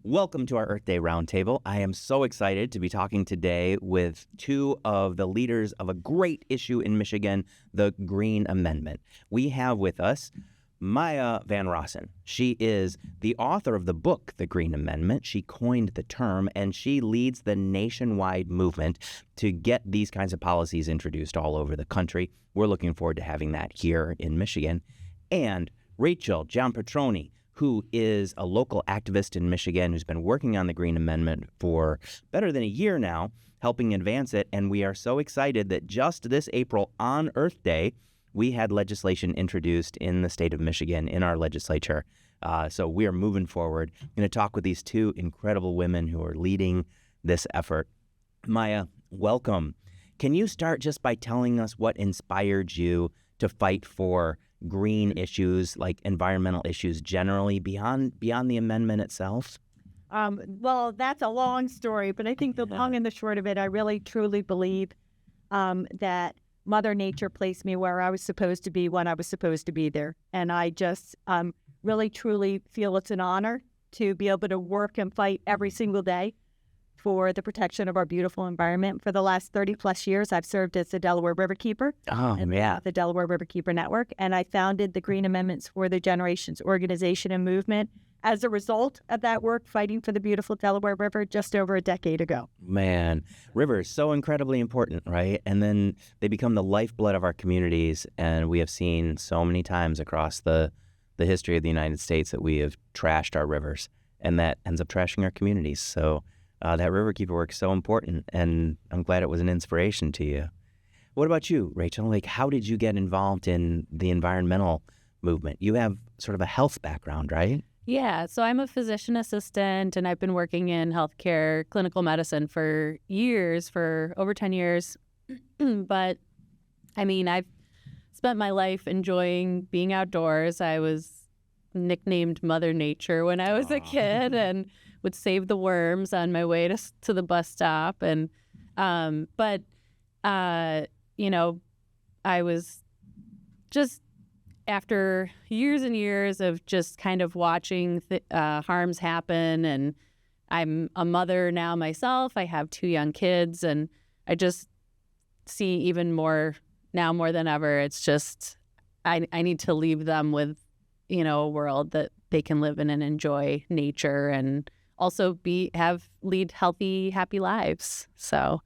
Welcome to our Earth Day Roundtable. I am so excited to be talking today with two of the leaders of a great issue in Michigan, the Green Amendment. We have with us Maya Van Rossum. She is the author of the book, The Green Amendment. She coined the term, and she leads the nationwide movement to get these kinds of policies introduced all over the country. We're looking forward to having that here in Michigan. And Rachel Giampetroni, who is a local activist in Michigan who's been working on the Green Amendment for better than a year now, helping advance it. And we are so excited that just this April on Earth Day, we had legislation introduced in the state of Michigan in our legislature. So we are moving forward. I'm going to talk with these two incredible women who are leading this effort. Maya, welcome. Can you start just by telling us what inspired you to fight for green issues, like environmental issues generally, beyond the amendment itself? Well, that's a long story, but I think the long and the short of it, I really truly believe that Mother Nature placed me where I was supposed to be when I was supposed to be there. And I just really truly feel it's an honor to be able to work and fight every single day for the protection of our beautiful environment. For the last 30 plus years, I've served as the Delaware Riverkeeper. The Delaware Riverkeeper Network. And I founded the Green Amendments for the Generations organization and movement as a result of that work fighting for the beautiful Delaware River just over a decade ago. Man, rivers, so incredibly important, right? And then they become the lifeblood of our communities. And we have seen so many times across the history of the United States that we have trashed our rivers, and that ends up trashing our communities. So that riverkeeper work is so important, and I'm glad it was an inspiration to you. What about you, Rachel? Like, how did you get involved in the environmental movement? You have sort of a health background, right? Yeah, so I'm a physician assistant, and I've been working in healthcare, clinical medicine for years, for over 10 years. But, I mean, I've spent my life enjoying being outdoors. I was nicknamed Mother Nature when I was a kid, and would save the worms on my way to the bus stop. And you know, I was just, after years and years of just kind of watching harms happen, and I'm a mother now myself. I have 2 young kids, and I just see even more now more than ever. It's just I need to leave them with, a world that they can live in and enjoy nature, and also lead healthy, happy lives. So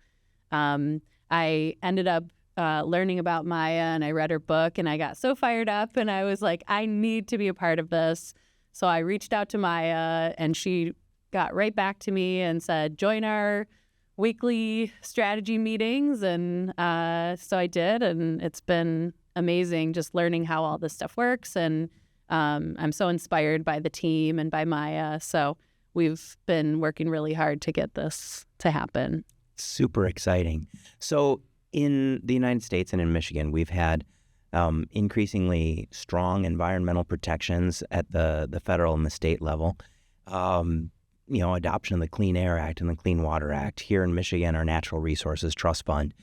I ended up learning about Maya, and I read her book, and I got so fired up, and I was like, I need to be a part of this. So I reached out to Maya, and she got right back to me and said, join our weekly strategy meetings. And so I did, and it's been amazing just learning how all this stuff works. And I'm so inspired by the team and by Maya. So we've been working really hard to get this to happen. Super exciting. So in the United States and in Michigan, we've had increasingly strong environmental protections at the federal and the state level. Adoption of the Clean Air Act and the Clean Water Act. Here in Michigan, our Natural Resources Trust Fund.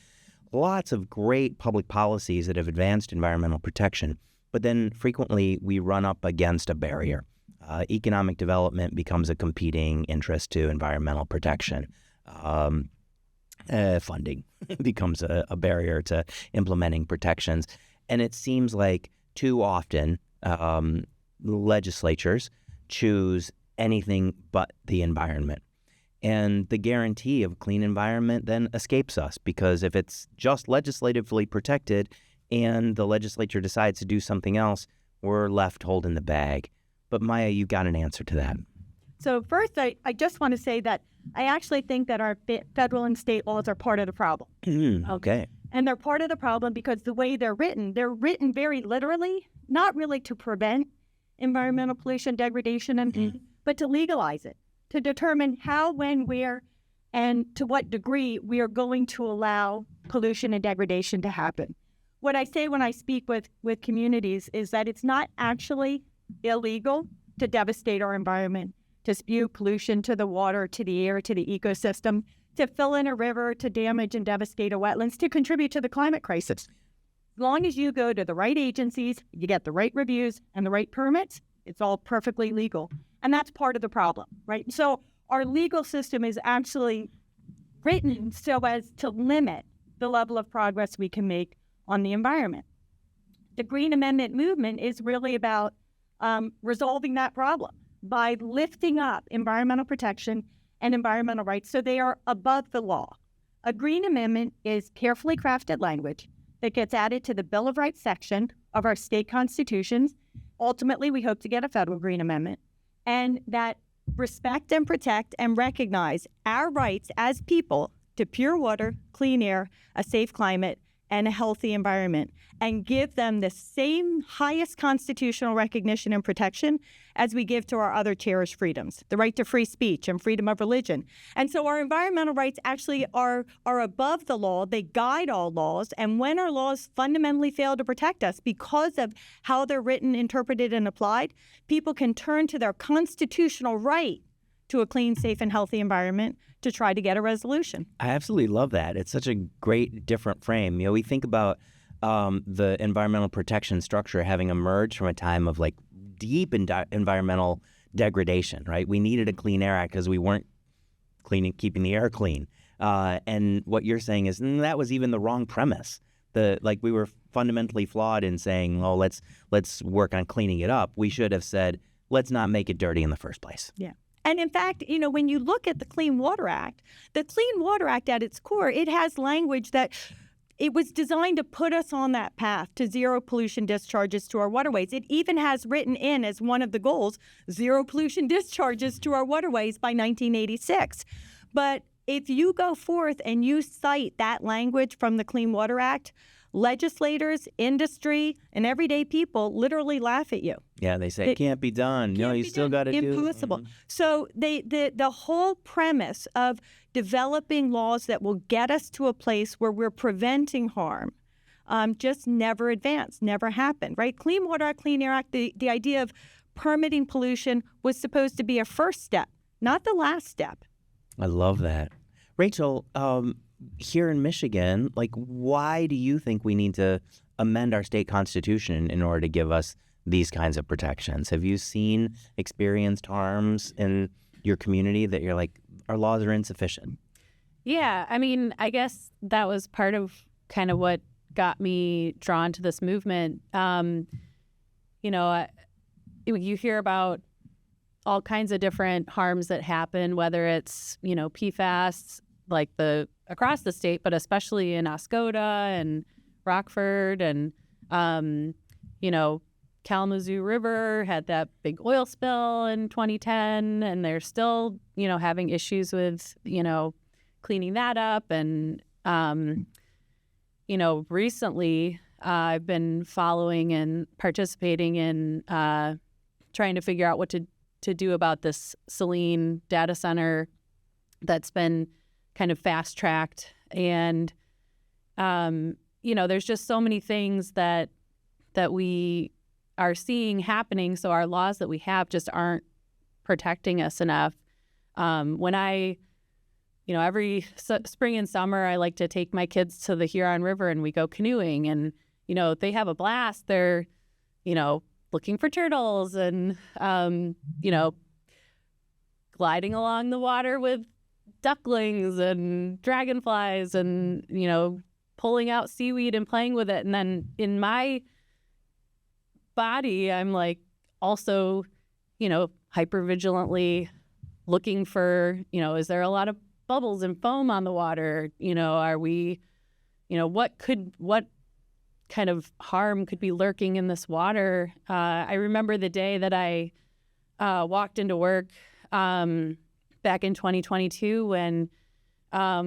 Lots of great public policies that have advanced environmental protection. But then frequently we run up against a barrier. Economic development becomes a competing interest to environmental protection. Funding becomes a barrier to implementing protections. And it seems like too often legislatures choose anything but the environment. And the guarantee of a clean environment then escapes us, because if it's just legislatively protected and the legislature decides to do something else, we're left holding the bag. But Maya, you got an answer to that. So first, I just want to say that I actually think that our federal and state laws are part of the problem. Okay. And they're part of the problem because the way they're written very literally, not really to prevent environmental pollution, degradation, but to legalize it, to determine how, when, where, and to what degree we are going to allow pollution and degradation to happen. What I say when I speak with communities is that it's not actually illegal to devastate our environment, to spew pollution to the water, to the air, to the ecosystem, to fill in a river, to damage and devastate a wetlands, to contribute to the climate crisis. As long as you go to the right agencies, you get the right reviews and the right permits, it's all perfectly legal. And that's part of the problem, right? So our legal system is actually written so as to limit the level of progress we can make on the environment. The Green Amendment movement is really about resolving that problem by lifting up environmental protection and environmental rights so they are above the law. A Green Amendment is carefully crafted language that gets added to the Bill of Rights section of our state constitutions. Ultimately, we hope to get a federal Green Amendment, and that respect and protect and recognize our rights as people to pure water, clean air, a safe climate, and a healthy environment, and give them the same highest constitutional recognition and protection as we give to our other cherished freedoms, the right to free speech and freedom of religion. And so our environmental rights actually are above the law. They guide all laws. And when our laws fundamentally fail to protect us because of how they're written, interpreted, and applied, people can turn to their constitutional right to a clean, safe, and healthy environment to try to get a resolution. I absolutely love that. It's such a great different frame. You know, we think about the environmental protection structure having emerged from a time of like deep environmental degradation, right? We needed a Clean Air Act because we weren't keeping the air clean. And what you're saying is that was even the wrong premise. We were fundamentally flawed in saying, oh, let's work on cleaning it up. We should have said, let's not make it dirty in the first place. Yeah. And in fact, you know, when you look at the Clean Water Act at its core, it has language that it was designed to put us on that path to zero pollution discharges to our waterways. It even has written in as one of the goals, zero pollution discharges to our waterways by 1986. But if you go forth and you cite that language from the Clean Water Act, legislators, industry, and everyday people literally laugh at you. Yeah, they say it can't be done. No, you still got to do it. Impossible. So the whole premise of developing laws that will get us to a place where we're preventing harm just never advanced, never happened, right? Clean Water Act, Clean Air Act, the idea of permitting pollution was supposed to be a first step, not the last step. I love that. Rachel, here in Michigan, why do you think we need to amend our state constitution in order to give us these kinds of protections? Have you experienced harms in your community that you're like, our laws are insufficient? Yeah, I mean, I guess that was part of kind of what got me drawn to this movement. You hear about all kinds of different harms that happen, whether it's, PFAS, across the state, but especially in Oscoda and Rockford and, Kalamazoo River had that big oil spill in 2010, and they're still, having issues with, cleaning that up. And, recently I've been following and participating in trying to figure out what to do about this Saline data center that's been kind of fast-tracked. And, there's just so many things that we are seeing happening. So our laws that we have just aren't protecting us enough. When every spring and summer, I like to take my kids to the Huron River and we go canoeing, and, they have a blast. They're, looking for turtles and, gliding along the water with ducklings and dragonflies and, pulling out seaweed and playing with it. And then in my body, I'm also, hypervigilantly looking for, is there a lot of bubbles and foam on the water? Are we, what kind of harm could be lurking in this water? I remember the day that I walked into work back in 2022 when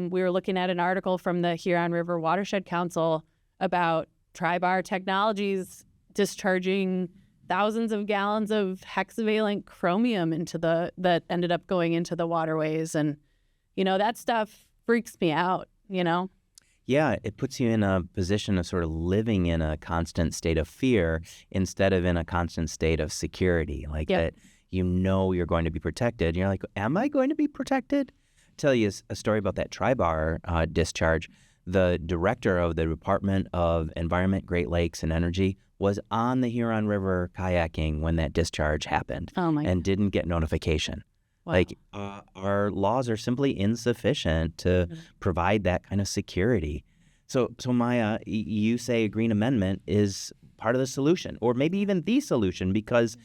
we were looking at an article from the Huron River Watershed Council about Tri-Bar Technologies discharging thousands of gallons of hexavalent chromium that ended up going into the waterways. And, that stuff freaks me out, Yeah, it puts you in a position of sort of living in a constant state of fear instead of in a constant state of security, that you're going to be protected. And you're like, am I going to be protected? Tell you a story about that Tri-Bar discharge. The director of the Department of Environment, Great Lakes, and Energy was on the Huron River kayaking when that discharge happened Oh my. and didn't get notification. Wow. Like, our laws are simply insufficient to provide that kind of security. So Maya, you say a green amendment is part of the solution, or maybe even the solution, because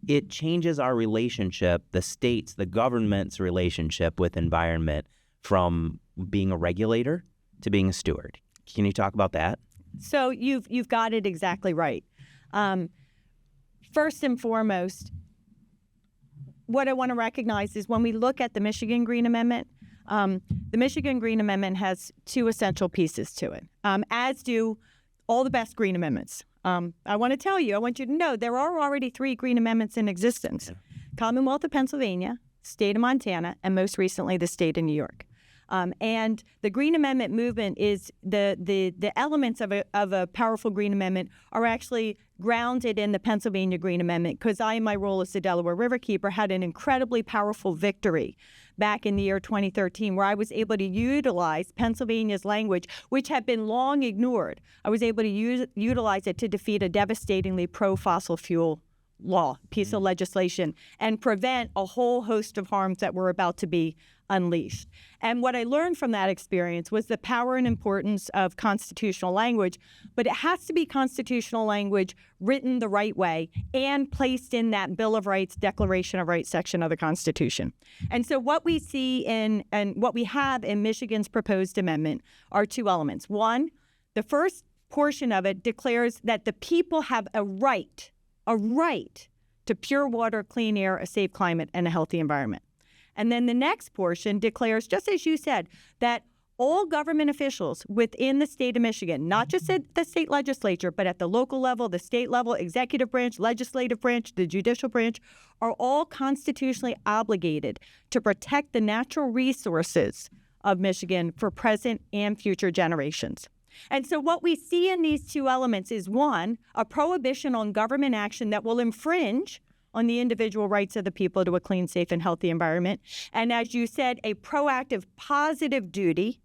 it changes our relationship, the state's, the government's relationship with environment, from being a regulator to being a steward. Can you talk about that? So you've got it exactly right. First and foremost, what I want to recognize is when we look at the Michigan Green Amendment, the Michigan Green Amendment has two essential pieces to it, as do all the best green amendments. I want you to know there are already 3 green amendments in existence. Commonwealth of Pennsylvania, state of Montana, and most recently the state of New York. And the Green Amendment movement is the elements of a powerful Green Amendment are actually grounded in the Pennsylvania Green Amendment, because I, in my role as the Delaware Riverkeeper, had an incredibly powerful victory back in the year 2013, where I was able to utilize Pennsylvania's language, which had been long ignored. I was able to utilize it to defeat a devastatingly pro-fossil fuel piece of legislation, and prevent a whole host of harms that were about to be unleashed. And what I learned from that experience was the power and importance of constitutional language, but it has to be constitutional language written the right way and placed in that Bill of Rights, Declaration of Rights section of the Constitution. And so what we see and what we have in Michigan's proposed amendment are 2 elements. One, the first portion of it declares that the people have a right to pure water, clean air, a safe climate, and a healthy environment. And then the next portion declares, just as you said, that all government officials within the state of Michigan, not just at the state legislature, but at the local level, the state level, executive branch, legislative branch, the judicial branch, are all constitutionally obligated to protect the natural resources of Michigan for present and future generations. And so what we see in these 2 elements is, one, a prohibition on government action that will infringe on the individual rights of the people to a clean, safe, and healthy environment. And as you said, a proactive, positive duty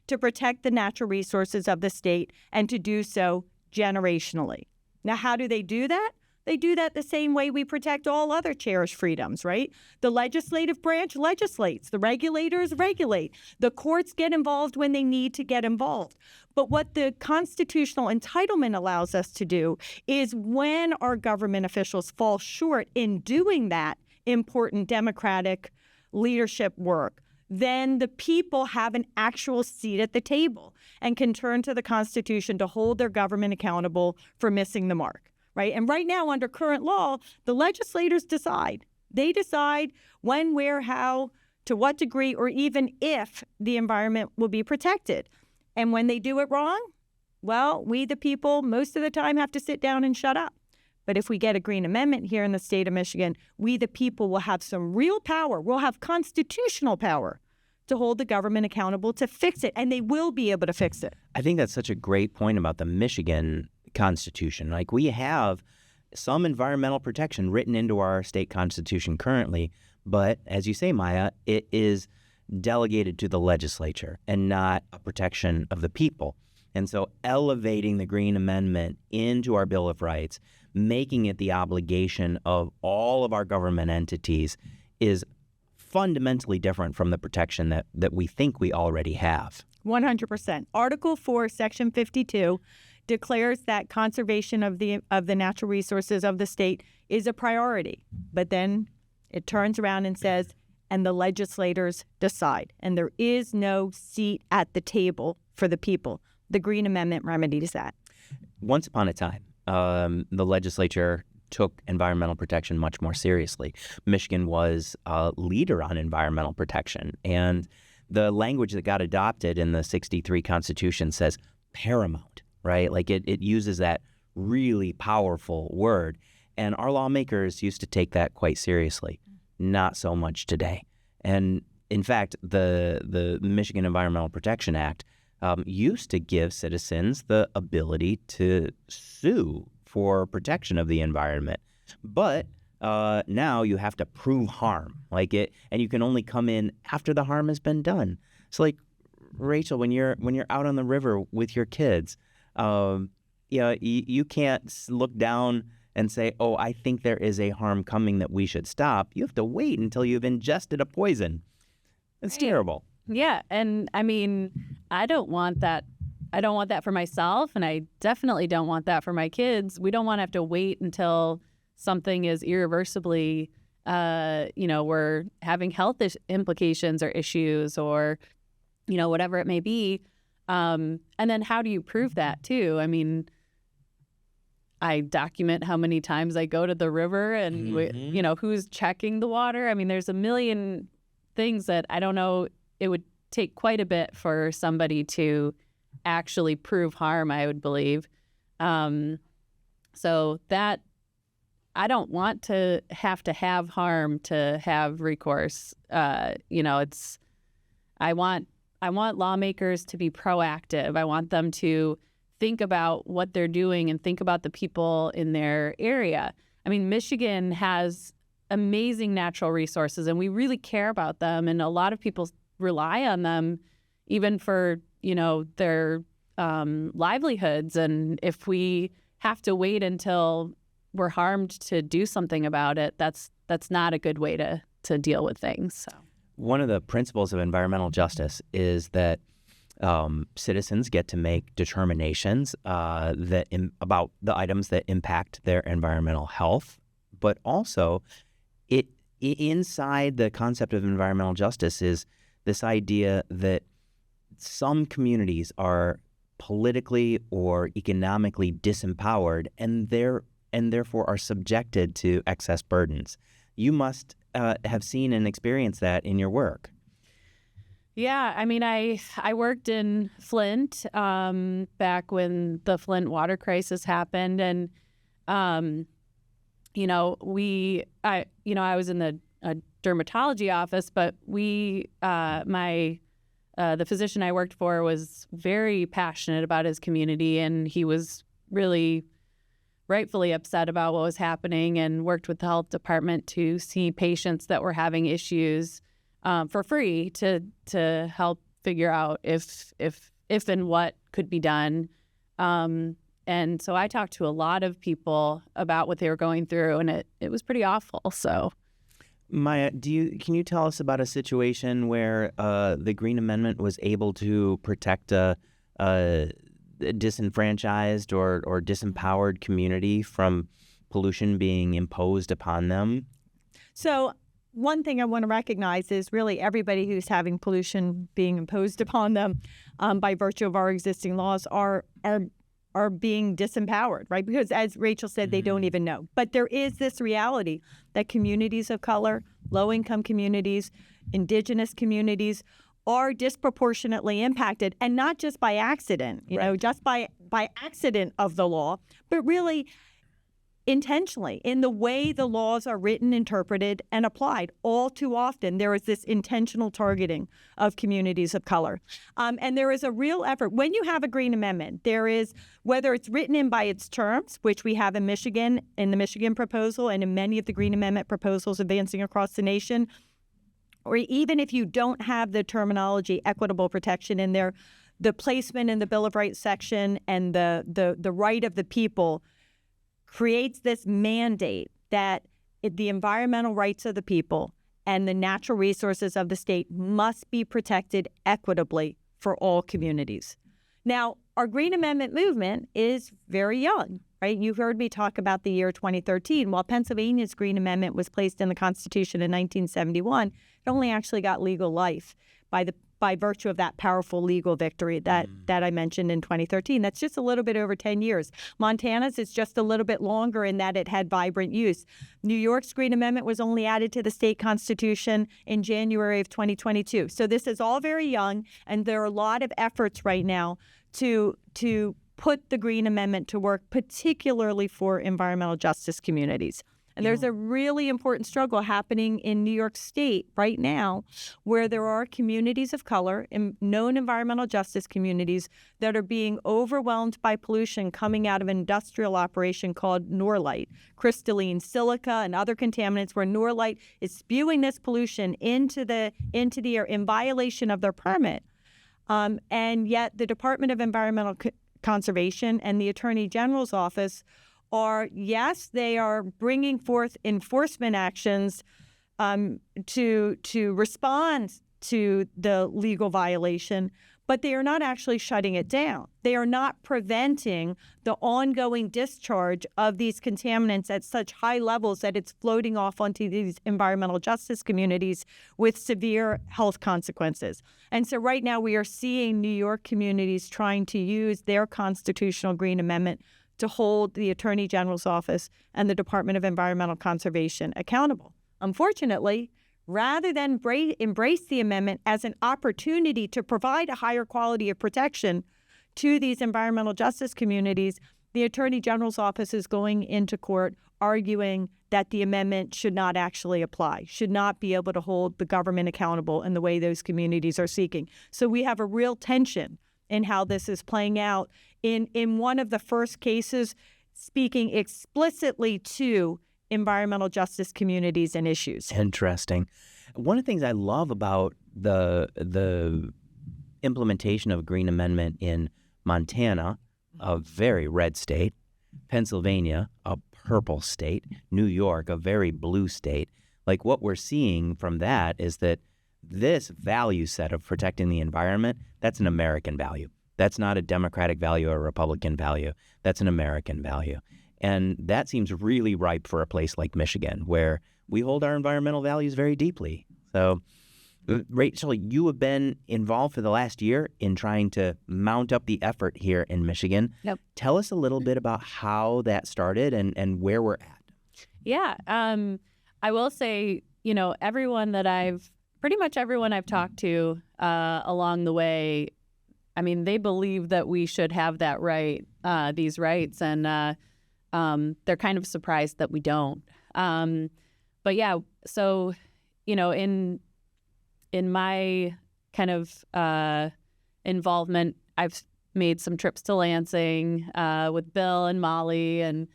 to protect the natural resources of the state, and to do so generationally. Now, how do they do that? They do that the same way we protect all other cherished freedoms, right? The legislative branch legislates. The regulators regulate. The courts get involved when they need to get involved. But what the constitutional entitlement allows us to do is, when our government officials fall short in doing that important democratic leadership work, then the people have an actual seat at the table and can turn to the Constitution to hold their government accountable for missing the mark. Right? And right now, under current law, the legislators decide. They decide when, where, how, to what degree, or even if the environment will be protected. And when they do it wrong, well, we, the people, most of the time have to sit down and shut up. But if we get a Green Amendment here in the state of Michigan, we, the people, will have some real power. We'll have constitutional power to hold the government accountable to fix it, and they will be able to fix it. I think that's such a great point about the Michigan Constitution. Like, we have some environmental protection written into our state constitution currently, but as you say, Maya, it is delegated to the legislature and not a protection of the people. And so elevating the Green Amendment into our Bill of Rights, making it the obligation of all of our government entities, is fundamentally different from the protection that we think we already have. 100%. Article 4, Section 52 declares that conservation of the natural resources of the state is a priority. But then it turns around and says, and the legislators decide. And there is no seat at the table for the people. The Green Amendment remedies that. Once upon a time, the legislature took environmental protection much more seriously. Michigan was a leader on environmental protection. And the language that got adopted in the 63 Constitution says paramount, right? Like, it uses that really powerful word. And our lawmakers used to take that quite seriously. Not so much today. And in fact, the Michigan Environmental Protection Act used to give citizens the ability to sue for protection of the environment. But now you have to prove harm, and you can only come in after the harm has been done. So, like, Rachel, when you're out on the river with your kids, you can't look down and say, oh, I think there is a harm coming that we should stop. You have to wait until you've ingested a poison. It's terrible. Yeah. And I mean, I don't want that. I don't want that for myself, and I definitely don't want that for my kids. We don't want to have to wait until something is irreversibly, we're having health implications or issues or, whatever it may be. And then how do you prove that too? I mean, I document how many times I go to the river and, who's checking the water. I mean, there's a million things that I don't know. It would take quite a bit for somebody to actually prove harm, I would believe. So that I don't want to have harm to have recourse. I want lawmakers to be proactive. I want them to think about what they're doing and think about the people in their area. I mean, Michigan has amazing natural resources, and we really care about them. And a lot of people rely on them even for, their livelihoods. And if we have to wait until we're harmed to do something about it, that's not a good way to deal with things. So. One of the principles of environmental justice is that citizens get to make determinations about the items that impact their environmental health, but also inside the concept of environmental justice is this idea that some communities are politically or economically disempowered and therefore are subjected to excess burdens. You must have seen and experienced that in your work. Yeah, I mean, I worked in Flint back when the Flint water crisis happened, and I was in the dermatology office, but the physician I worked for was very passionate about his community, and he was really rightfully upset about what was happening and worked with the health department to see patients that were having issues for free to help figure out if and what could be done. And so I talked to a lot of people about what they were going through, and it was pretty awful. So, Maya, can you tell us about a situation where the Green Amendment was able to protect a disenfranchised or disempowered community from pollution being imposed upon them? So one thing I want to recognize is really everybody who's having pollution being imposed upon them by virtue of our existing laws are being disempowered, right? Because as Rachel said, they don't even know. But there is this reality that communities of color, low-income communities, indigenous communities are disproportionately impacted, and not just by accident, just by accident of the law, but really intentionally in the way the laws are written, interpreted, and applied. All too often, there is this intentional targeting of communities of color. And there is a real effort. When you have a Green Amendment, there is, whether it's written in by its terms, which we have in Michigan, in the Michigan proposal, and in many of the Green Amendment proposals advancing across the nation, or even if you don't have the terminology equitable protection in there, the placement in the Bill of Rights section and the right of the people creates this mandate that the environmental rights of the people and the natural resources of the state must be protected equitably for all communities. Now, our Green Amendment movement is very young, right? You've heard me talk about the year 2013. While Pennsylvania's Green Amendment was placed in the Constitution in 1971, it only actually got legal life by virtue of that powerful legal victory that I mentioned in 2013. That's just a little bit over 10 years. Montana's is just a little bit longer in that it had vibrant use. New York's Green Amendment was only added to the state constitution in January of 2022. So this is all very young, and there are a lot of efforts right now to put the Green Amendment to work, particularly for environmental justice communities. And there's a really important struggle happening in New York State right now where there are communities of color, known environmental justice communities, that are being overwhelmed by pollution coming out of an industrial operation called Norlite, crystalline silica and other contaminants, where Norlite is spewing this pollution into the air in violation of their permit. And yet the Department of Environmental Conservation and the Attorney General's office are, yes, they are bringing forth enforcement actions to respond to the legal violation, but they are not actually shutting it down. They are not preventing the ongoing discharge of these contaminants at such high levels that it's floating off onto these environmental justice communities with severe health consequences. And so right now we are seeing New York communities trying to use their constitutional Green Amendment to hold the Attorney General's office and the Department of Environmental Conservation accountable. Unfortunately, rather than embrace the amendment as an opportunity to provide a higher quality of protection to these environmental justice communities, the Attorney General's office is going into court arguing that the amendment should not actually apply, should not be able to hold the government accountable in the way those communities are seeking. So we have a real tension in how this is playing out. In one of the first cases, speaking explicitly to environmental justice communities and issues. Interesting. One of the things I love about the implementation of a Green Amendment in Montana, a very red state, Pennsylvania, a purple state, New York, a very blue state, like what we're seeing from that is that this value set of protecting the environment, that's an American value. That's not a Democratic value or a Republican value. That's an American value. And that seems really ripe for a place like Michigan, where we hold our environmental values very deeply. So, Rachel, you have been involved for the last year in trying to mount up the effort here in Michigan. Yep. Tell us a little bit about how that started and where we're at. Yeah. I will say, pretty much everyone I've talked to along the way, I mean, they believe that we should have that right, these rights, and they're kind of surprised that we don't. But yeah, so, in my kind of involvement, I've made some trips to Lansing with Bill and Molly, and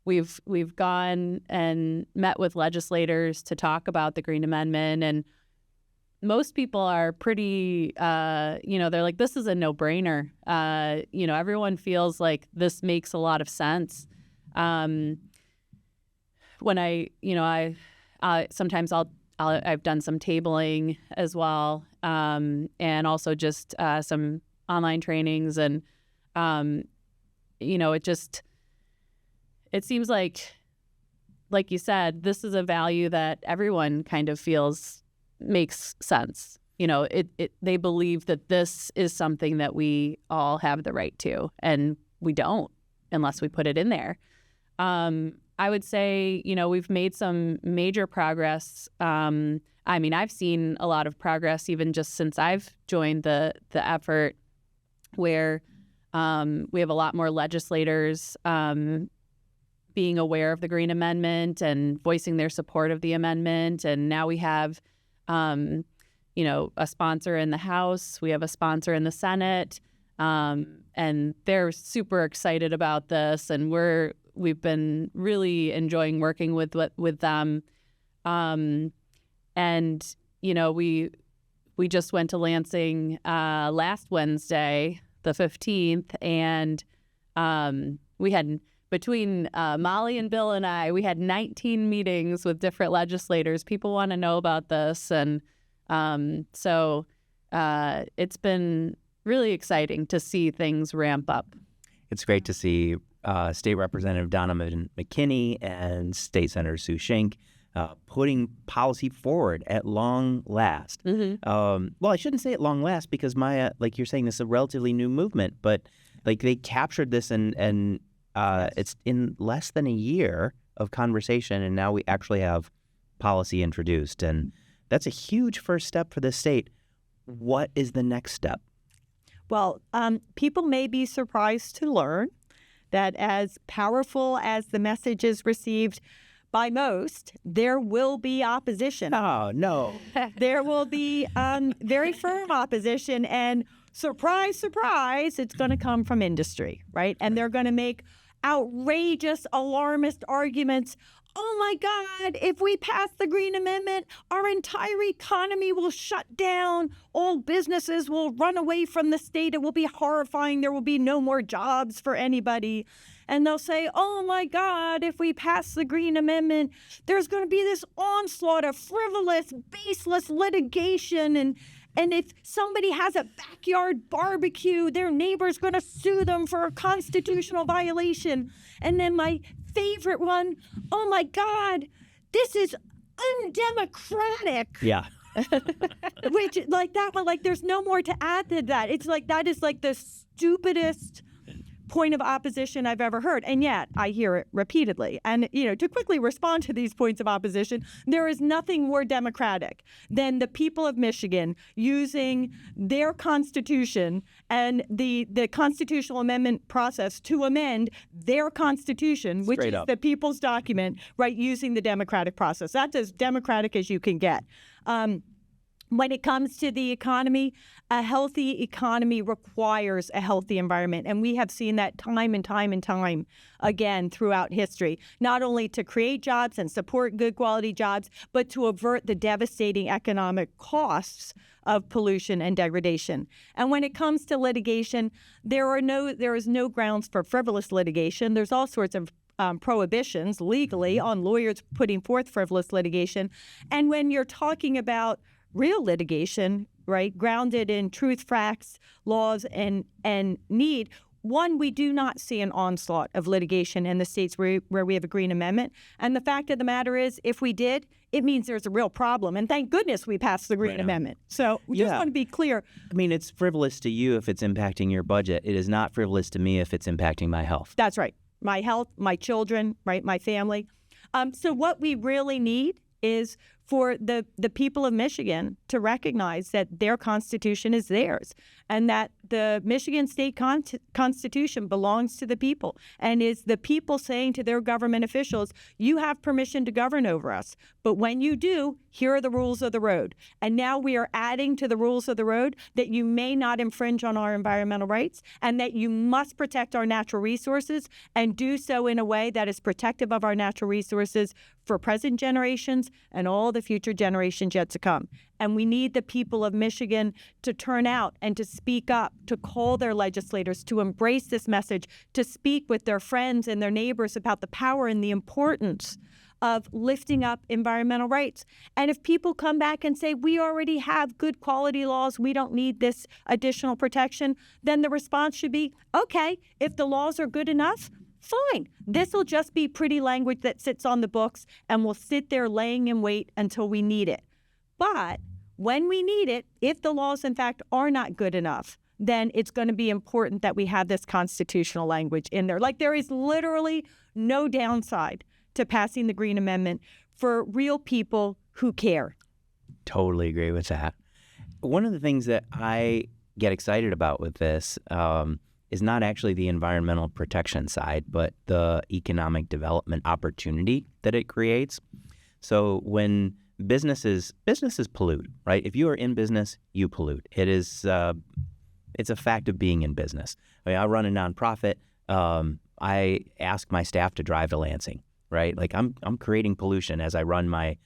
we've gone and met with legislators to talk about the Green Amendment, and most people are pretty, they're like, this is a no-brainer. Everyone feels like this makes a lot of sense. When sometimes I've done some tabling as well, and also just some online trainings, and it seems like you said, this is a value that everyone kind of feels makes sense. They believe that this is something that we all have the right to, and we don't unless we put it in there. I would say, we've made some major progress. I've seen a lot of progress even just since I've joined the effort, where we have a lot more legislators being aware of the Green Amendment and voicing their support of the amendment. And now we have a sponsor in the House. We have a sponsor in the Senate, and they're super excited about this. And we've been really enjoying working with them. We just went to Lansing last Wednesday, the 15th, and we had, between Molly and Bill and I, we had 19 meetings with different legislators. People want to know about this, and so it's been really exciting to see things ramp up. It's great to see State Representative Donovan McKinney and State Senator Sue Schenck putting policy forward at long last. Mm-hmm. Well, I shouldn't say at long last, because Maya, like you're saying, this is a relatively new movement, but like they captured this and it's in less than a year of conversation, and now we actually have policy introduced, and that's a huge first step for the state. What is the next step? Well, people may be surprised to learn that as powerful as the message is received by most, there will be opposition. Oh, no. There will be very firm opposition, and surprise, surprise, it's going to come from industry, right? And they're going to make outrageous, alarmist arguments oh my God, if we pass the Green Amendment, our entire economy will shut down. All businesses will run away from the state. It will be horrifying. There will be no more jobs for anybody. And they'll say, oh my God, if we pass the Green Amendment, there's going to be this onslaught of frivolous, baseless litigation. And if somebody has a backyard barbecue, their neighbor's going to sue them for a constitutional violation. And then my favorite one, oh my God, this is undemocratic. Yeah. Which, like that one, like there's no more to add to that. It's like that is like the stupidest point of opposition I've ever heard. And yet I hear it repeatedly. And, to quickly respond to these points of opposition, there is nothing more democratic than the people of Michigan using their constitution and the constitutional amendment process to amend their constitution, which is the people's document, right, using the democratic process. That's as democratic as you can get. When it comes to the economy, a healthy economy requires a healthy environment. And we have seen that time and time and time again throughout history, not only to create jobs and support good quality jobs, but to avert the devastating economic costs of pollution and degradation. And when it comes to litigation, there is no grounds for frivolous litigation. There's all sorts of prohibitions legally on lawyers putting forth frivolous litigation. And when you're talking about real litigation, right, grounded in truth, facts, laws, and need, one, we do not see an onslaught of litigation in the states where we have a Green Amendment. And the fact of the matter is, if we did, it means there's a real problem. And thank goodness we passed the Green Amendment. So we just want to be clear. I mean, it's frivolous to you if it's impacting your budget. It is not frivolous to me if it's impacting my health. That's right. My health, my children, right, my family. So what we really need is for the people of Michigan to recognize that their Constitution is theirs and that the Michigan State Constitution belongs to the people and is the people saying to their government officials, you have permission to govern over us. But when you do, here are the rules of the road. And now we are adding to the rules of the road that you may not infringe on our environmental rights and that you must protect our natural resources and do so in a way that is protective of our natural resources for present generations and all the future generations yet to come. And we need the people of Michigan to turn out and to speak up, to call their legislators, to embrace this message, to speak with their friends and their neighbors about the power and the importance of lifting up environmental rights. And if people come back and say, we already have good quality laws, we don't need this additional protection, then the response should be, okay, if the laws are good enough, fine. This will just be pretty language that sits on the books and will sit there laying in wait until we need it. But when we need it, if the laws, in fact, are not good enough, then it's going to be important that we have this constitutional language in there. Like there is literally no downside to passing the Green Amendment for real people who care. Totally agree with that. One of the things that I get excited about with this is not actually the environmental protection side, but the economic development opportunity that it creates. So when businesses pollute, right? If you are in business, you pollute. It is it's a fact of being in business. I mean, I run a nonprofit. I ask my staff to drive to Lansing, right? Like I'm creating pollution as I run my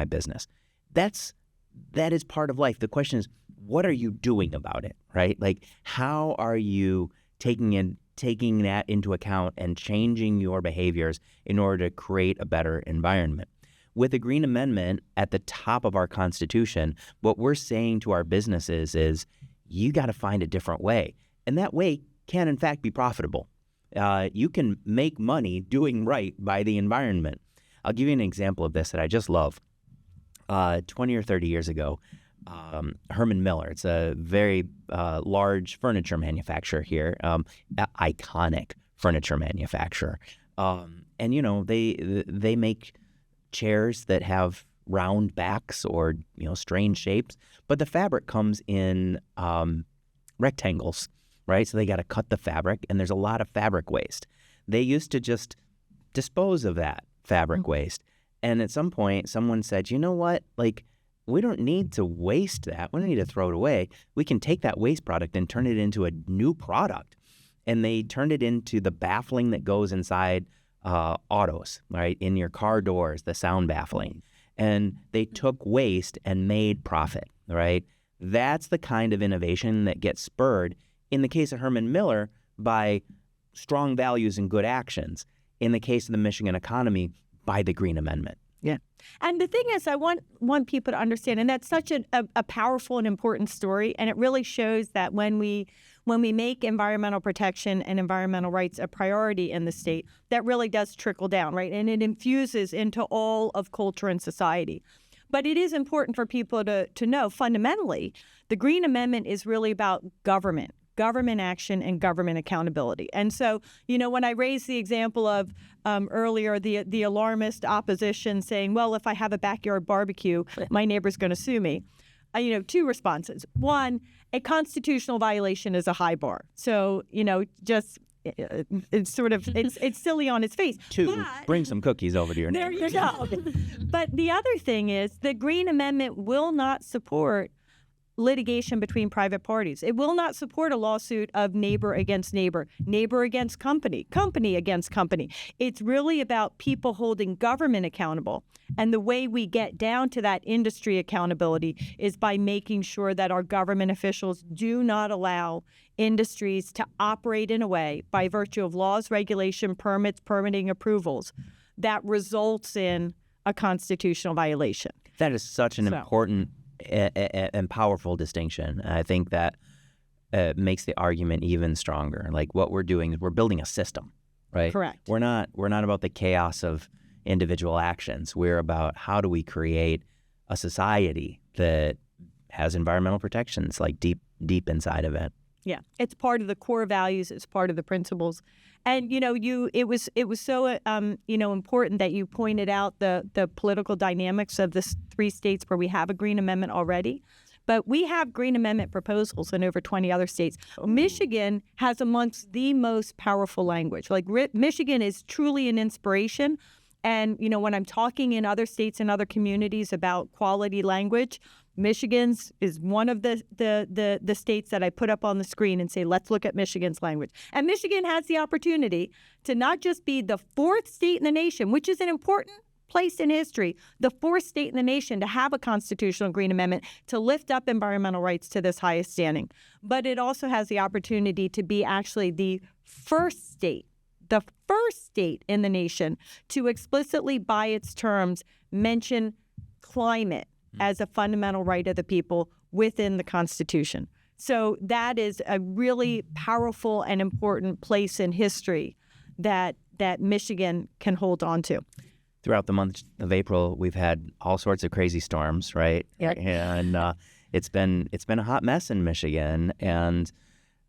business. That is part of life. The question is, what are you doing about it, right? Like, how are you taking that into account and changing your behaviors in order to create a better environment? With the Green Amendment at the top of our Constitution, what we're saying to our businesses is, you got to find a different way. And that way can, in fact, be profitable. You can make money doing right by the environment. I'll give you an example of this that I just love. 20 or 30 years ago, Herman Miller, it's a very large furniture manufacturer here, iconic furniture manufacturer. And, you know, they make chairs that have round backs or, you know, strange shapes, but the fabric comes in rectangles, right? So they got to cut the fabric, and there's a lot of fabric waste. They used to just dispose of that fabric waste. And at some point, someone said, you know what, like, we don't need to waste that. We don't need to throw it away. We can take that waste product and turn it into a new product. And they turned it into the baffling that goes inside autos, right? In your car doors, the sound baffling. And they took waste and made profit, right? That's the kind of innovation that gets spurred, in the case of Herman Miller, by strong values and good actions. In the case of the Michigan economy, by the Green Amendment. Yeah. And the thing is, I want people to understand, and that's such a powerful and important story, and it really shows that when we make environmental protection and environmental rights a priority in the state, that really does trickle down, right? And it infuses into all of culture and society. But it is important for people to know, fundamentally, the Green Amendment is really about government action and government accountability. And so, when I raised the example of earlier, the alarmist opposition saying, well, if I have a backyard barbecue, my neighbor's going to sue me. Two responses. One, a constitutional violation is a high bar. So, just it's sort of it's silly on its face. Two, bring some cookies over to your neighbor. There you go. But the other thing is the Green Amendment will not support litigation between private parties. It will not support a lawsuit of neighbor against neighbor, neighbor against company, company against company. It's really about people holding government accountable. And the way we get down to that industry accountability is by making sure that our government officials do not allow industries to operate in a way, by virtue of laws, regulation, permits, permitting approvals, that results in a constitutional violation. That is such an important and powerful distinction. I think that makes the argument even stronger. Like, what we're doing is we're building a system, right? Correct. We're not about the chaos of individual actions. We're about how do we create a society that has environmental protections like deep inside of it. Yeah, it's part of the core values. It's part of the principles, and it was so important that you pointed out the political dynamics of the 3 states where we have a Green Amendment already, but we have Green Amendment proposals in over 20 other states. Michigan has amongst the most powerful language. Like Michigan is truly an inspiration. And, when I'm talking in other states and other communities about quality language, Michigan's is one of the states that I put up on the screen and say, let's look at Michigan's language. And Michigan has the opportunity to not just be the 4th state in the nation, which is an important place in history, the 4th state in the nation to have a constitutional Green Amendment to lift up environmental rights to this highest standing. But it also has the opportunity to be actually the first state in the nation to explicitly, by its terms, mention climate as a fundamental right of the people within the Constitution. So that is a really powerful and important place in history that Michigan can hold on to. Throughout the month of April, we've had all sorts of crazy storms, right? Yeah. And it's been a hot mess in Michigan. And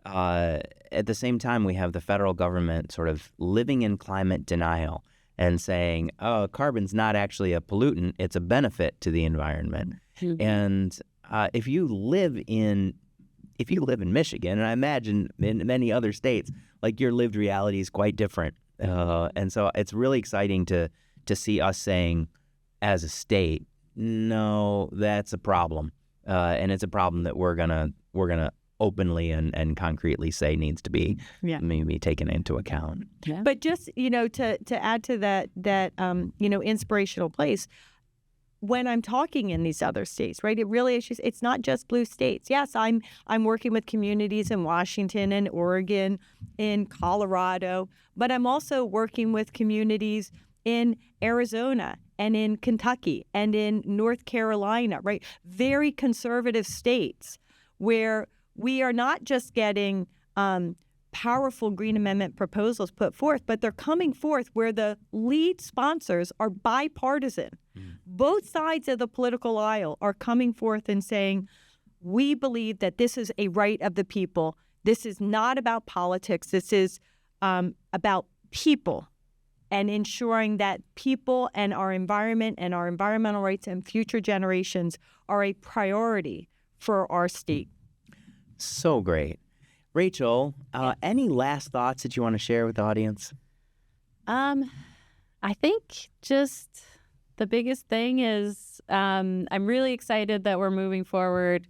at the same time, we have the federal government sort of living in climate denial and saying, oh, carbon's not actually a pollutant, it's a benefit to the environment. Mm-hmm. And if you live in Michigan, and I imagine in many other states, like, your lived reality is quite different. And so it's really exciting to see us saying, as a state, no, that's a problem. And it's a problem that we're gonna openly and concretely say needs to be maybe taken into account. Yeah. But just, to add to that inspirational place, when I'm talking in these other states, right, it really is it's not just blue states. Yes, I'm working with communities in Washington and Oregon, in Colorado, but I'm also working with communities in Arizona and in Kentucky and in North Carolina, right? Very conservative states where we are not just getting powerful Green Amendment proposals put forth, but they're coming forth where the lead sponsors are bipartisan. Mm. Both sides of the political aisle are coming forth and saying, we believe that this is a right of the people. This is not about politics. This is about people and ensuring that people and our environment and our environmental rights and future generations are a priority for our state. So great. Rachel, any last thoughts that you want to share with the audience? I think just the biggest thing is I'm really excited that we're moving forward.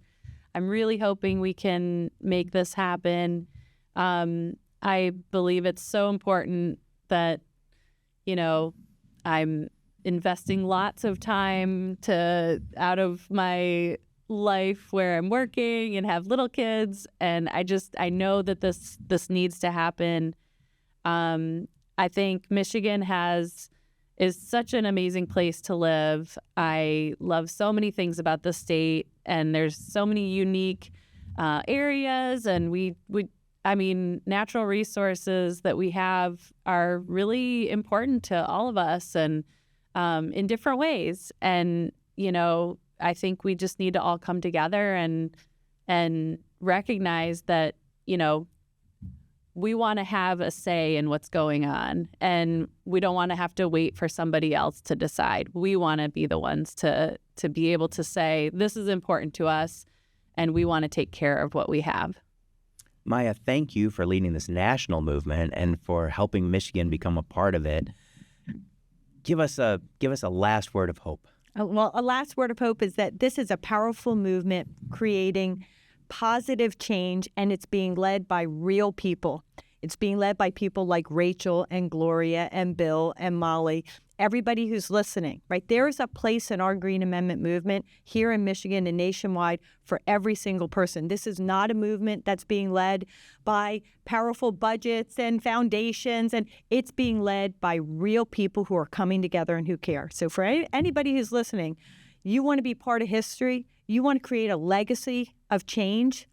I'm really hoping we can make this happen. I believe it's so important that, I'm investing lots of time out of my life where I'm working and have little kids, and I know that this needs to happen. I think Michigan is such an amazing place to live. I love so many things about the state, and there's so many unique areas, and natural resources that we have are really important to all of us, and in different ways. And I think we just need to all come together and recognize that we want to have a say in what's going on, and we don't want to have to wait for somebody else to decide. We want to be the ones to be able to say, this is important to us, and we want to take care of what we have. Maya, thank you for leading this national movement and for helping Michigan become a part of it. Give us a last word of hope. Well, a last word of hope is that this is a powerful movement creating positive change, and it's being led by real people. It's being led by people like Rachel and Gloria and Bill and Molly, everybody who's listening, right? There is a place in our Green Amendment movement here in Michigan and nationwide for every single person. This is not a movement that's being led by powerful budgets and foundations, and it's being led by real people who are coming together and who care. So for anybody who's listening, you want to be part of history, you want to create a legacy of change,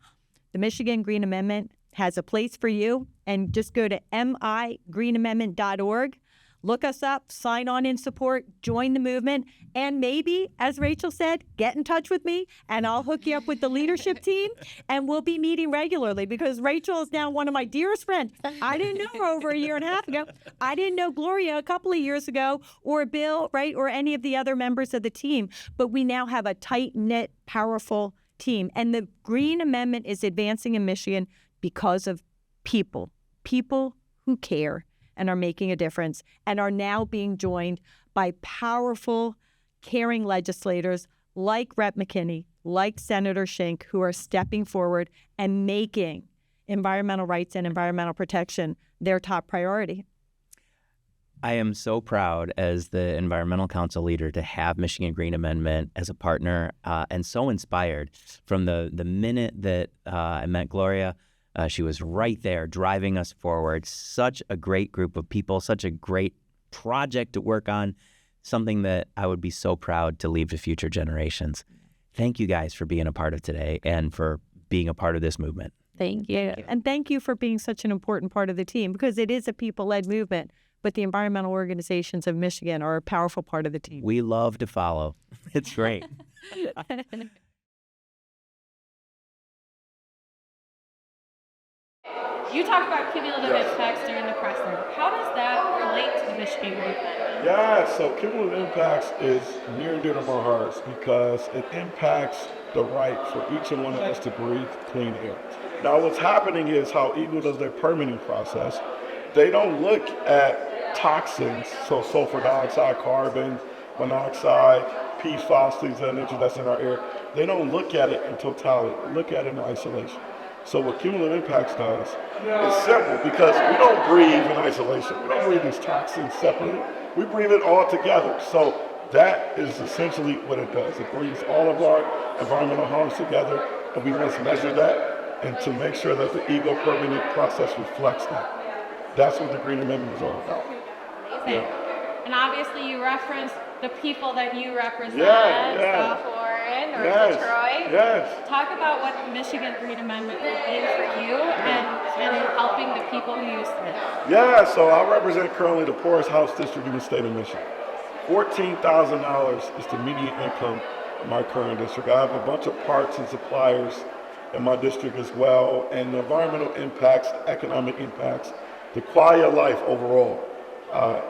the Michigan Green Amendment has a place for you. And just go to migreenamendment.org. Look us up, sign on in support, join the movement, and maybe, as Rachel said, get in touch with me, and I'll hook you up with the leadership team, and we'll be meeting regularly, because Rachel is now one of my dearest friends. I didn't know her over a year and a half ago. I didn't know Gloria a couple of years ago, or Bill, right, or any of the other members of the team, but we now have a tight-knit, powerful team, and the Green Amendment is advancing in Michigan because of people who care and are making a difference, and are now being joined by powerful, caring legislators like Rep. McKinney, like Senator Schenck, who are stepping forward and making environmental rights and environmental protection their top priority. I am so proud as the Environmental Council leader to have Michigan Green Amendment as a partner, and so inspired from the minute that I met Gloria. She was right there driving us forward. Such a great group of people, such a great project to work on, something that I would be so proud to leave to future generations. Thank you guys for being a part of today and for being a part of this movement. Thank you. And thank you for being such an important part of the team, because it is a people-led movement, but the environmental organizations of Michigan are a powerful part of the team. We love to follow. It's great. You talked about cumulative impacts during the press room. How does that relate to the Michigan Green Amendment? Yeah, so cumulative impacts is near and dear to my heart because it impacts the right for each and one of us to breathe clean air. Now what's happening is how Eagle does their permitting process. They don't look at toxins, so sulfur dioxide, carbon monoxide, PFAS, things of that nature that's in our air. They don't look at it in totality, look at it in isolation. So what cumulative impacts does is simple, because we don't breathe in isolation. We don't breathe these toxins separately. We breathe it all together. So that is essentially what it does. It brings all of our environmental harms together, and we must measure that and to make sure that the EGO permitting process reflects that. That's what the Green Amendment is all about. Amazing. Yeah. And obviously you referenced the people that you represent, South Warren or Detroit. Yes. Talk about what the Michigan Green Amendment is for you and helping the people who use it. Yeah, so I represent currently the poorest house district in the state of Michigan. $14,000 is the median income in my current district. I have a bunch of parts and suppliers in my district as well, and the environmental impacts, economic impacts, the quality of life overall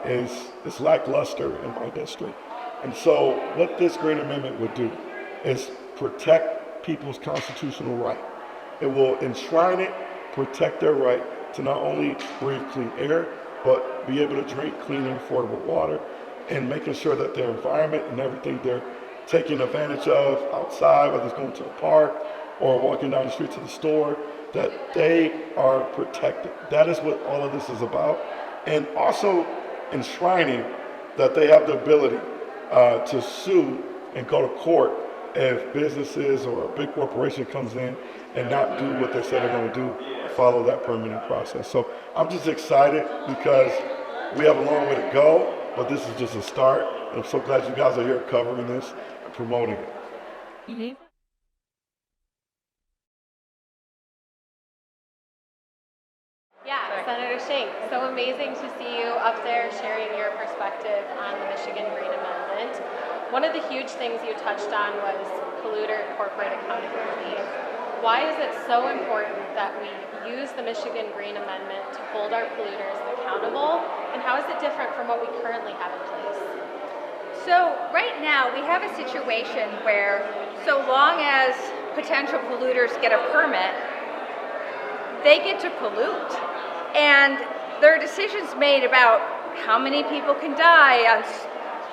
is lackluster in my district. And so what this Green Amendment would do is protect people's constitutional right. It will enshrine it, protect their right to not only breathe clean air, but be able to drink clean and affordable water, and making sure that their environment and everything they're taking advantage of outside, whether it's going to a park or walking down the street to the store, that they are protected. That is what all of this is about. And also enshrining that they have the ability to sue and go to court if businesses or a big corporation comes in and not do what they said they're going to do, follow that permitting process. So I'm just excited because we have a long way to go, but this is just a start. I'm so glad you guys are here covering this and promoting it. Yeah, Senator Schenck, so amazing to see you up there sharing your perspective on the Michigan Green Amendment. One of the huge things you touched on was polluter corporate accountability. Why is it so important that we use the Michigan Green Amendment to hold our polluters accountable, and how is it different from what we currently have in place? So right now we have a situation where so long as potential polluters get a permit, they get to pollute. And there are decisions made about how many people can die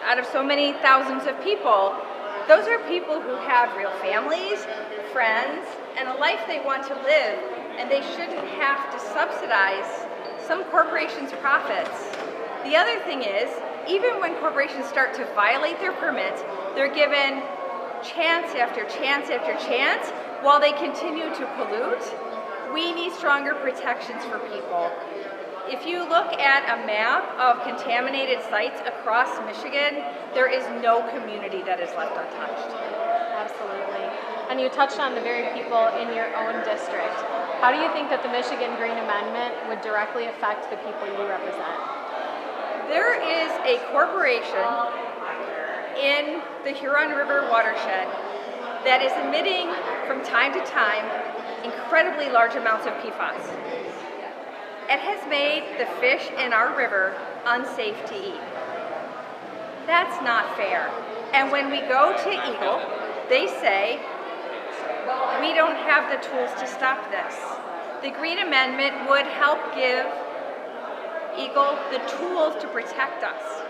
out of so many thousands of people. Those are people who have real families, friends, and a life they want to live, and they shouldn't have to subsidize some corporations' profits. The other thing is, even when corporations start to violate their permits, they're given chance after chance after chance while they continue to pollute. We need stronger protections for people. If you look at a map of contaminated sites across Michigan, there is no community that is left untouched. Absolutely. And you touched on the very people in your own district. How do you think that the Michigan Green Amendment would directly affect the people you represent? There is a corporation in the Huron River watershed that is emitting from time to time incredibly large amounts of PFAS. It has made the fish in our river unsafe to eat. That's not fair. And when we go to Eagle, they say, we don't have the tools to stop this. The Green Amendment would help give Eagle the tools to protect us.